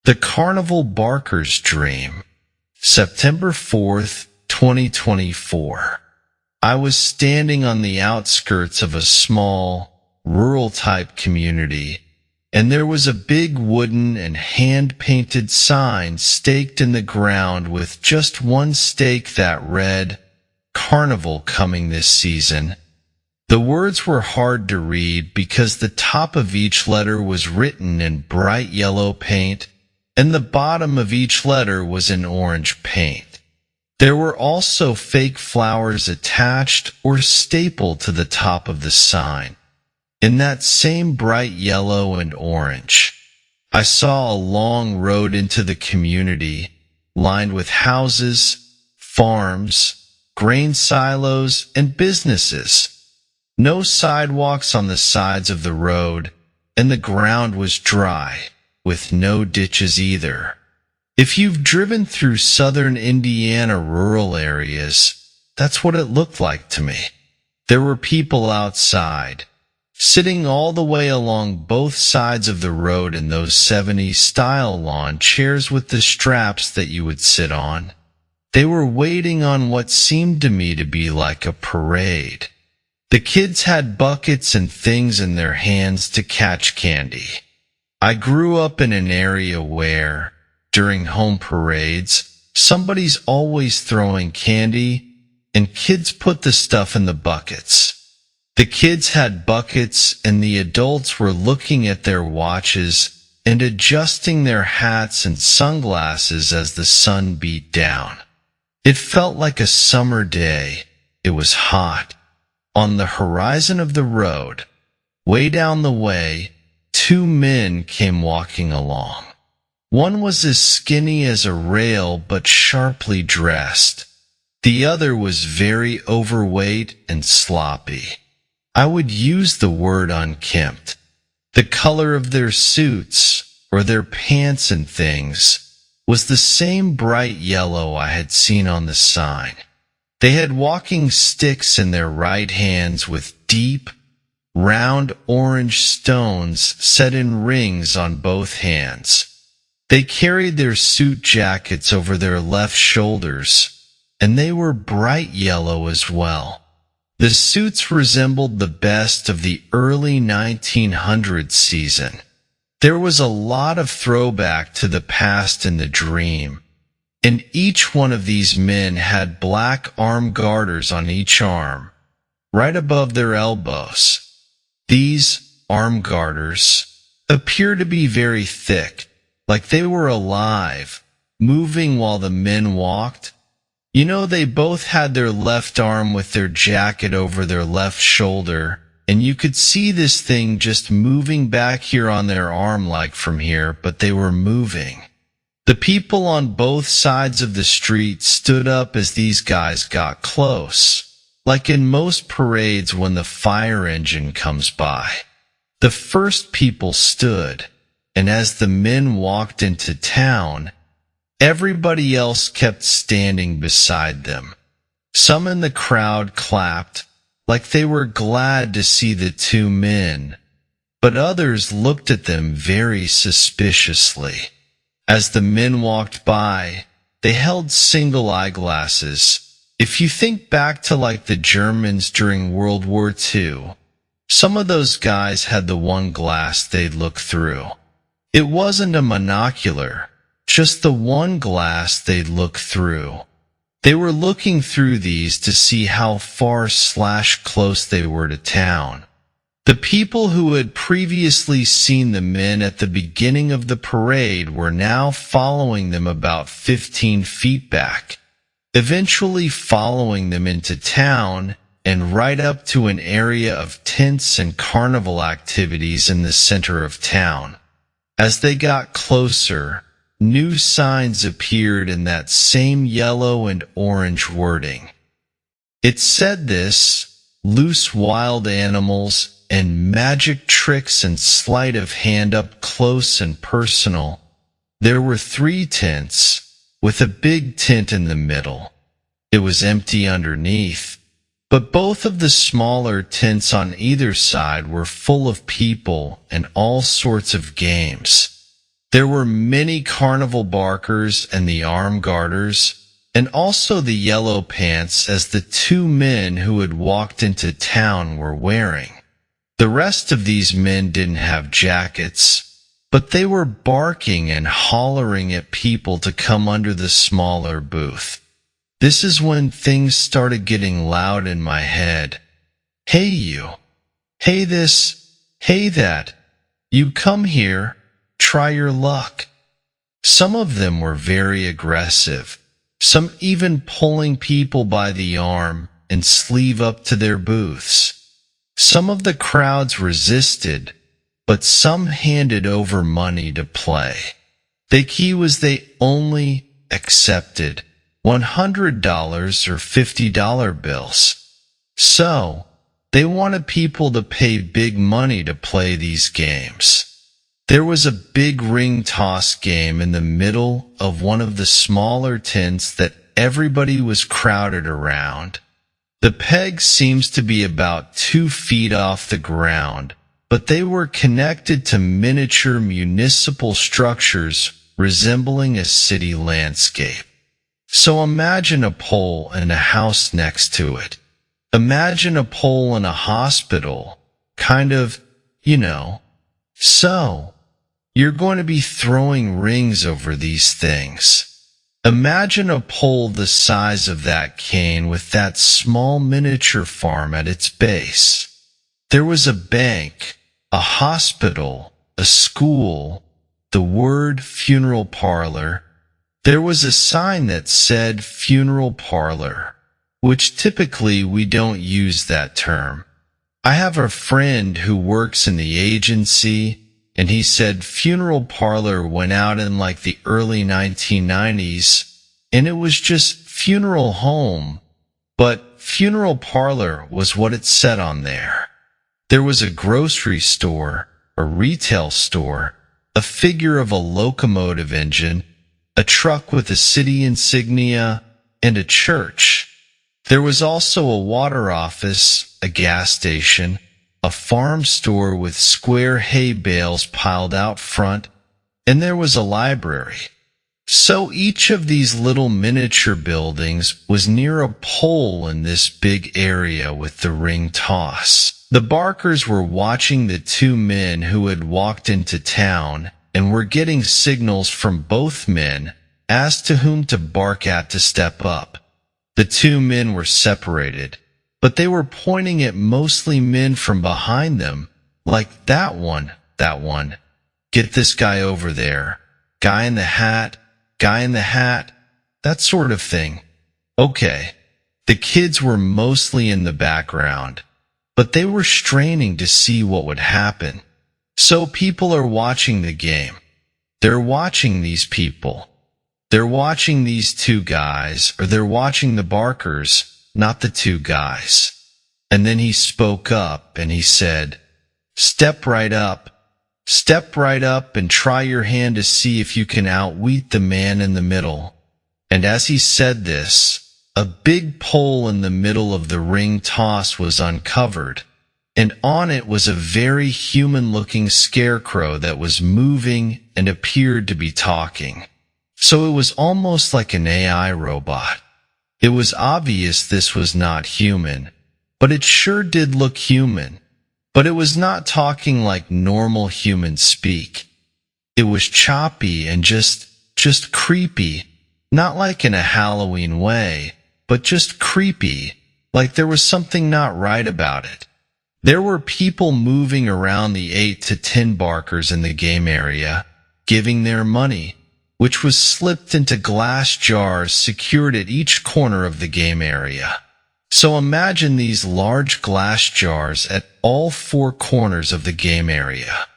The Carnival Barkers Dream, September 4th, 2024. I was standing on the outskirts of a small, rural-type community, and there was a big wooden and hand-painted sign staked in the ground with just one stake that read, "Carnival coming this season." The words were hard to read because the top of each letter was written in bright yellow paint, and the bottom of each letter was in orange paint. There were also fake flowers attached or stapled to the top of the sign, in that same bright yellow and orange. I saw a long road into the community, lined with houses, farms, grain silos, and businesses. No sidewalks on the sides of the road, and the ground was dry, with no ditches either. If you've driven through southern Indiana rural areas, that's what it looked like to me. There were people outside, sitting all the way along both sides of the road in those 70s-style lawn chairs with the straps that you would sit on. They were waiting on what seemed to me to be like a parade. The kids had buckets and things in their hands to catch candy. I grew up in an area where, during home parades, somebody's always throwing candy, and kids put the stuff in the buckets. The kids had buckets, and the adults were looking at their watches and adjusting their hats and sunglasses as the sun beat down. It felt like a summer day. It was hot. On the horizon of the road, way down the way, two men came walking along. One was as skinny as a rail but sharply dressed. The other was very overweight and sloppy. I would use the word unkempt. The color of their suits, or their pants and things, was the same bright yellow I had seen on the sign. They had walking sticks in their right hands with deep, round orange stones set in rings on both hands. They carried their suit jackets over their left shoulders, and they were bright yellow as well. The suits resembled the best of the early 1900s season. There was a lot of throwback to the past in the dream, and each one of these men had black arm garters on each arm, right above their elbows. These arm garters appear to be very thick, like they were alive, moving while the men walked. You know, they both had their left arm with their jacket over their left shoulder, and you could see this thing just moving back here on their arm like from here, but they were moving. The people on both sides of the street stood up as these guys got close, like in most parades when the fire engine comes by. The first people stood, and as the men walked into town, everybody else kept standing beside them. Some in the crowd clapped, like they were glad to see the two men, but others looked at them very suspiciously. As the men walked by, they held single eyeglasses. If you think back to like the Germans during World War II, some of those guys had the one glass they'd look through. It wasn't a monocular, just the one glass they'd look through. They were looking through these to see how far/close they were to town. The people who had previously seen the men at the beginning of the parade were now following them about 15 feet back, eventually following them into town and right up to an area of tents and carnival activities in the center of town. As they got closer, new signs appeared in that same yellow and orange wording. It said this: loose wild animals and magic tricks and sleight of hand up close and personal. There were 3 tents, with a big tent in the middle. It was empty underneath, but both of the smaller tents on either side were full of people and all sorts of games. There were many Carnival Barkers and the arm garters, and also the yellow pants as the two men who had walked into town were wearing. The rest of these men didn't have jackets, but they were barking and hollering at people to come under the smaller booth. This is when things started getting loud in my head. Hey you, hey this, hey that, you come here, try your luck. Some of them were very aggressive, some even pulling people by the arm and sleeve up to their booths. Some of the crowds resisted, but some handed over money to play. The key was they only accepted $100 or $50 bills. So, they wanted people to pay big money to play these games. There was a big ring toss game in the middle of one of the smaller tents that everybody was crowded around. The peg seems to be about 2 feet off the ground, but they were connected to miniature municipal structures resembling a city landscape. So imagine a pole and a house next to it. Imagine a pole in a hospital, kind of, you know. So, you're going to be throwing rings over these things. Imagine a pole the size of that cane with that small miniature farm at its base. There was a bank, a hospital, a school, the word funeral parlor. There was a sign that said funeral parlor, which typically we don't use that term. I have a friend who works in the agency, and he said funeral parlor went out in like the early 1990s, and it was just funeral home, but funeral parlor was what it said on there. There was a grocery store, a retail store, a figure of a locomotive engine, a truck with a city insignia, and a church. There was also a water office, a gas station, a farm store with square hay bales piled out front, and there was a library. So each of these little miniature buildings was near a pole in this big area with the ring toss. The Barkers were watching the two men who had walked into town and were getting signals from both men as to whom to bark at to step up. The two men were separated, but they were pointing at mostly men from behind them, like that one, get this guy over there, guy in the hat, that sort of thing. Okay, the kids were mostly in the background, but they were straining to see what would happen. So people are watching the game. They're watching these people. They're watching these two guys, or they're watching the Barkers, not the two guys. And then he spoke up and he said, step right up and try your hand to see if you can outwit the man in the middle. And as he said this, a big pole in the middle of the ring toss was uncovered, and on it was a very human-looking scarecrow that was moving and appeared to be talking. So it was almost like an AI robot. It was obvious this was not human, but it sure did look human. But it was not talking like normal humans speak. It was choppy and just creepy, not like in a Halloween way, but just creepy, like there was something not right about it. There were people moving around the 8 to 10 Barkers in the game area, giving their money, which was slipped into glass jars secured at each corner of the game area. So imagine these large glass jars at all 4 corners of the game area.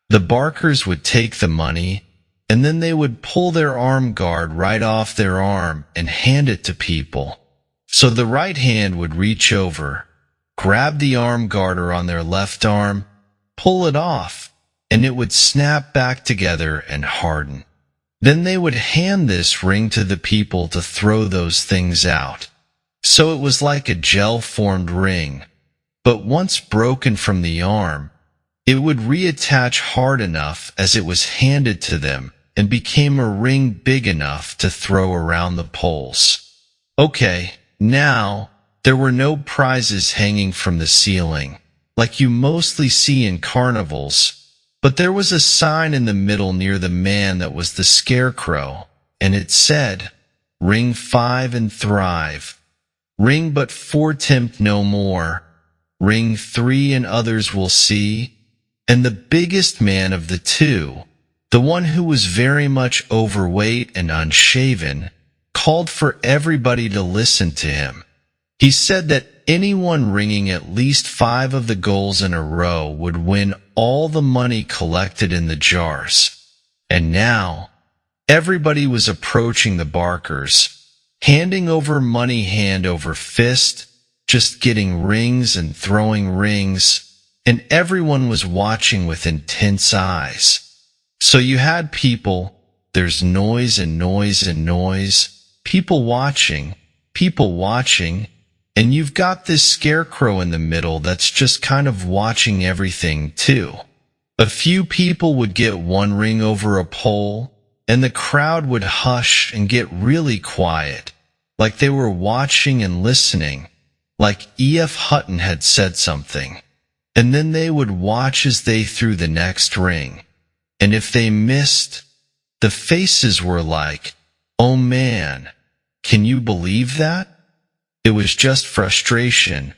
The Barkers would take the money, and then they would pull their arm guard right off their arm and hand it to people. So the right hand would reach over, grab the arm garter on their left arm, pull it off, and it would snap back together and harden. Then they would hand this ring to the people to throw those things out. So it was like a gel-formed ring, but once broken from the arm, it would reattach hard enough as it was handed to them and became a ring big enough to throw around the poles. Okay, now, there were no prizes hanging from the ceiling, like you mostly see in carnivals, but there was a sign in the middle near the man that was the scarecrow, and it said, "Ring 5 and thrive. Ring but 4 tempt no more. Ring 3 and others will see." And the biggest man of the two, the one who was very much overweight and unshaven, called for everybody to listen to him. He said that anyone ringing at least 5 of the goals in a row would win all the money collected in the jars. And now, everybody was approaching the Barkers, handing over money hand over fist, just getting rings and throwing rings, and everyone was watching with intense eyes. So you had people, there's noise and noise and noise, people watching, and you've got this scarecrow in the middle that's just kind of watching everything too. A few people would get one ring over a pole, and the crowd would hush and get really quiet, like they were watching and listening, like E.F. Hutton had said something. And then they would watch as they threw the next ring. And if they missed, the faces were like, "Oh man, can you believe that?" It was just frustration,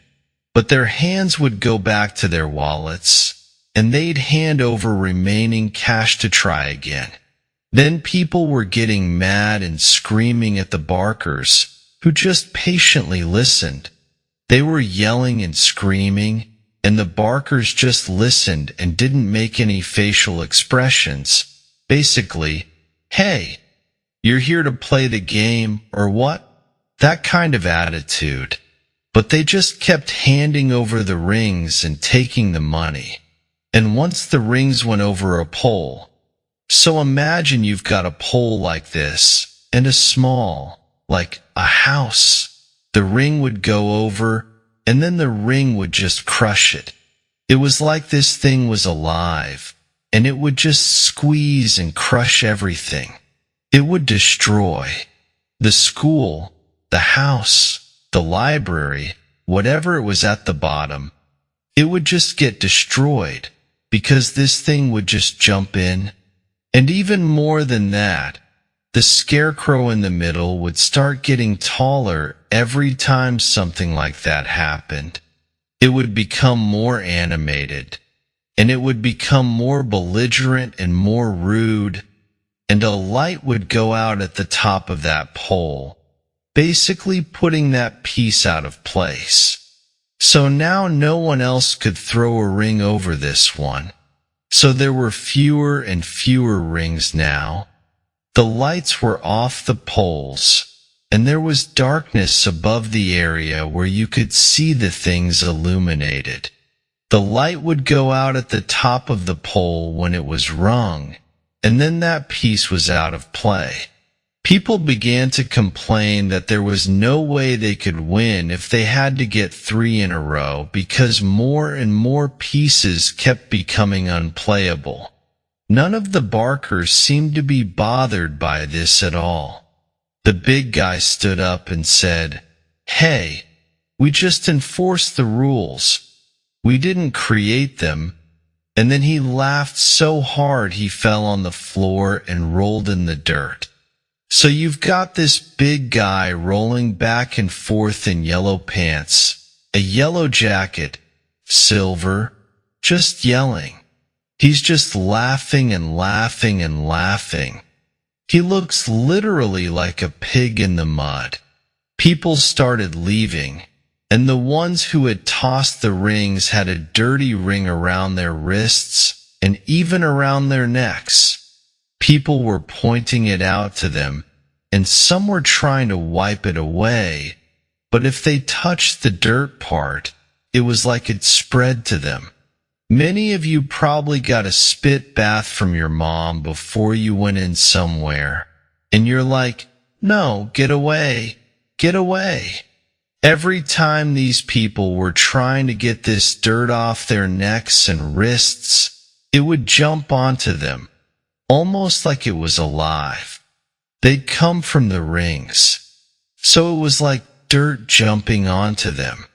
but their hands would go back to their wallets, and they'd hand over remaining cash to try again. Then people were getting mad and screaming at the Barkers, who just patiently listened. They were yelling and screaming, and the Barkers just listened and didn't make any facial expressions. Basically, "Hey, you're here to play the game, or what?" That kind of attitude. But they just kept handing over the rings and taking the money. And once the rings went over a pole, so imagine you've got a pole like this, and a small, like a house. The ring would go over, and then the ring would just crush it. It was like this thing was alive, and it would just squeeze and crush everything. It would destroy the school, the house, the library, whatever it was at the bottom. It would just get destroyed, because this thing would just jump in. And even more than that, the scarecrow in the middle would start getting taller every time something like that happened. It would become more animated, and it would become more belligerent and more rude, and a light would go out at the top of that pole, basically putting that piece out of place. So now no one else could throw a ring over this one. So there were fewer and fewer rings now. The lights were off the poles, and there was darkness above the area where you could see the things illuminated. The light would go out at the top of the pole when it was rung, and then that piece was out of play. People began to complain that there was no way they could win if they had to get 3 in a row because more and more pieces kept becoming unplayable. None of the Barkers seemed to be bothered by this at all. The big guy stood up and said, "Hey, we just enforced the rules. We didn't create them." And then he laughed so hard he fell on the floor and rolled in the dirt. So you've got this big guy rolling back and forth in yellow pants, a yellow jacket, silver, just yelling. He's just laughing and laughing and laughing. He looks literally like a pig in the mud. People started leaving, and the ones who had tossed the rings had a dirty ring around their wrists and even around their necks. People were pointing it out to them, and some were trying to wipe it away, but if they touched the dirt part, it was like it spread to them. Many of you probably got a spit bath from your mom before you went in somewhere, and you're like, "No, get away, get away." Every time these people were trying to get this dirt off their necks and wrists, it would jump onto them, almost like it was alive. They'd come from the rings, so it was like dirt jumping onto them.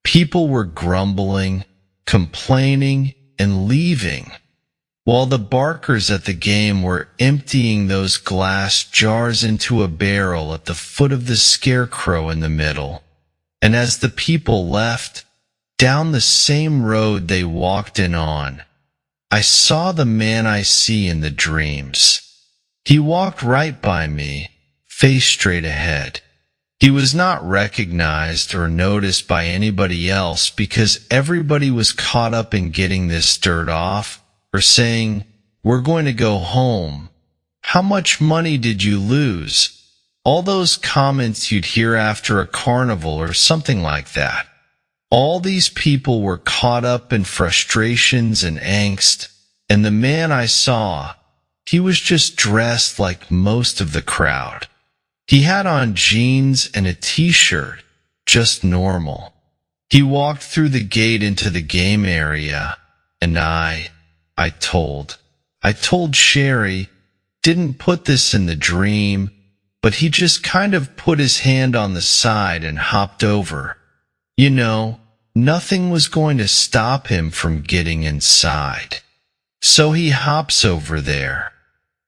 People were grumbling, complaining, and leaving, while the barkers at the game were emptying those glass jars into a barrel at the foot of the scarecrow in the middle. And as the people left, down the same road they walked in on, I saw the man I see in the dreams. He walked right by me, face straight ahead. He was not recognized or noticed by anybody else because everybody was caught up in getting this dirt off or saying, "We're going to go home. How much money did you lose?" All those comments you'd hear after a carnival or something like that. All these people were caught up in frustrations and angst, and the man I saw, he was just dressed like most of the crowd. He had on jeans and a t-shirt, just normal. He walked through the gate into the game area, and I told Cherie, didn't put this in the dream, but he just kind of put his hand on the side and hopped over. You know, nothing was going to stop him from getting inside. So he hops over there,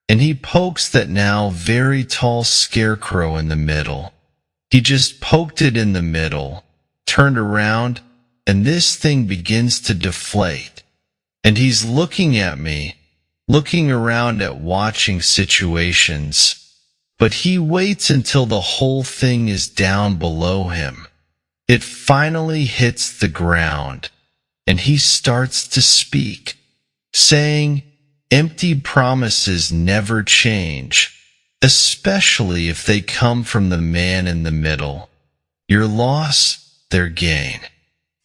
and he pokes that now very tall scarecrow in the middle. He just poked it in the middle, turned around, and this thing begins to deflate. And he's looking at me, looking around at watching situations. But he waits until the whole thing is down below him. It finally hits the ground, and he starts to speak, saying, "Empty promises never change, especially if they come from the man in the middle. Your loss, their gain.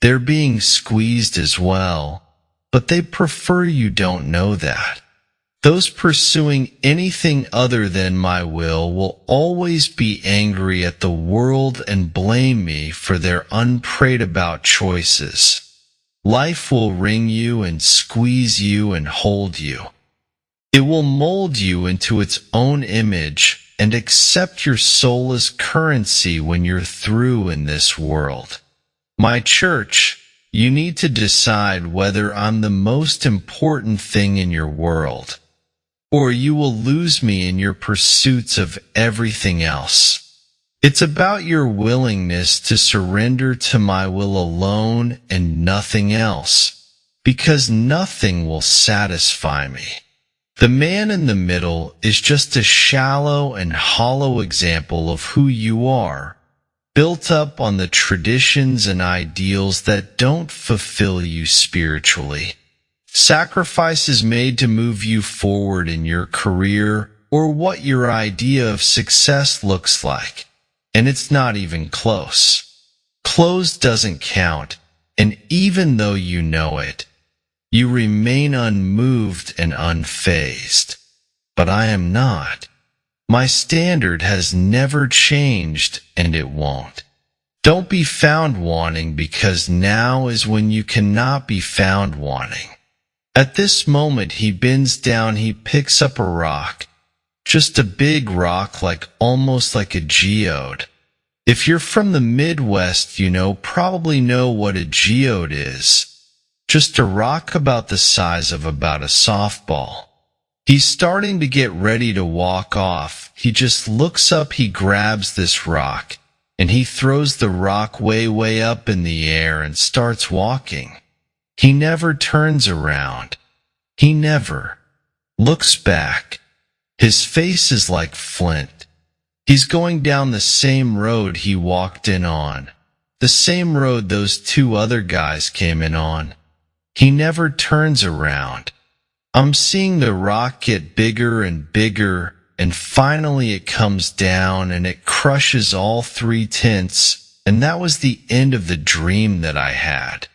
They're being squeezed as well, but they prefer you don't know that. Those pursuing anything other than my will always be angry at the world and blame me for their unprayed-about choices. Life will wring you and squeeze you and hold you. It will mold you into its own image and accept your soul as currency when you're through in this world. My church, you need to decide whether I'm the most important thing in your world, or you will lose me in your pursuits of everything else. It's about your willingness to surrender to my will alone and nothing else, because nothing will satisfy me. The man in the middle is just a shallow and hollow example of who you are, built up on the traditions and ideals that don't fulfill you spiritually. Sacrifices made to move you forward in your career or what your idea of success looks like, and it's not even close. Close doesn't count, and even though you know it, you remain unmoved and unfazed. But I am not. My standard has never changed, and it won't. Don't be found wanting, because now is when you cannot be found wanting. At this moment he bends down, he picks up a rock, just a big rock almost like a geode. If you're from the Midwest, probably know what a geode is. Just a rock about the size of about a softball. He's starting to get ready to walk off. He just looks up, he grabs this rock, and he throws the rock way up in the air and starts walking. He never turns around. He never looks back. His face is like flint. He's going down the same road he walked in on, the same road those two other guys came in on. He never turns around. I'm seeing the rock get bigger and bigger, and finally it comes down and it crushes all 3 tents, and that was the end of the dream that I had.